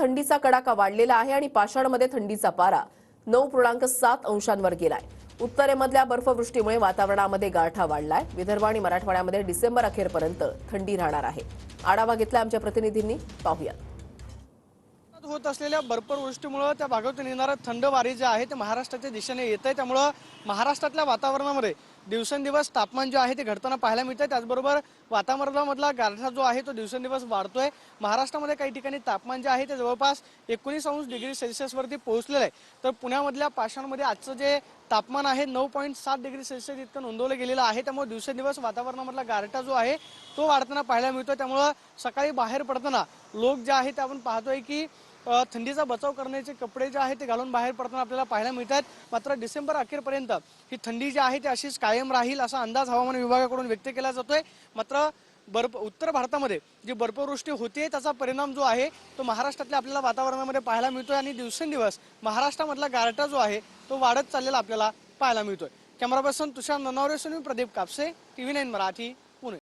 थंडीचा कडाका वाढलेला आहे आणि पाषाणमध्ये थंडीचा पारा 9.7 अंशांवर गेलाय। उत्तरेमधल्या बर्फवृष्टीमुळे वातावरणामध्ये गारठा वाढलाय। विदर्भ आणि मराठवाड्यामध्ये डिसेंबर अखेरपर्यंत थंडी राहणार आहे। आढावा घेतला आमच्या प्रतिनिधींनी, पाहूया। होत असलेल्या बर्फवृष्टीमुळे त्या भागातून येणारं थंड वारे जे आहे ते महाराष्ट्राच्या दिशेने येत आहे। त्यामुळे महाराष्ट्रातल्या वातावरणामध्ये दिवसेंदिवस तापमान जे आहे ते घटताना पाहायला मिळतंय। त्याचबरोबर वातावरणामधला गारठा जो आहे तो दिवसेंदिवस वाढतोय। महाराष्ट्रामध्ये काही ठिकाणी तापमान जे आहे ते जवळपास 19 डिग्री सेल्सिअस वरती पोहोचलेलं आहे। तर पुण्यामधल्या पाषाणमध्ये आजचं जे तापमान आहे 9.7 डिग्री सेल्सिअस इतकं नोंदवलं गेलेलं आहे। त्यामुळे दिवसेंदिवस वातावरणामधला गारठा जो आहे तो वाढताना पाहायला मिळतोय। त्यामुळे सकाळी बाहेर पडताना लोक जे आहे ते आपण पाहतोय की थंडीचा बचाव करण्याचे कपडे जे आहेत ते घालून बाहेर पडताना आपल्याला पाहायला मिळतात। मात्र डिसेंबर अखेरपर्यंत ही थंडी जी आहे ती अशीच कायम राहील असा अंदाज हवामान विभागाकडून व्यक्त केला जातोय। मात्र उत्तर भारतामध्ये जी बर्फवृष्टी होते त्याचा परिणाम जो आहे तो महाराष्ट्रातल्या आपल्याला वातावरणामध्ये पाहायला मिळतोय आणि दिवसेंदिवस महाराष्ट्रामधला गारठा जो आहे तो वाढत चाललेला आपल्याला पाहायला मिळतोय। कॅमेरा पर्सन तुषार ननावरे, प्रदीप कापसे, TV9 मराठी।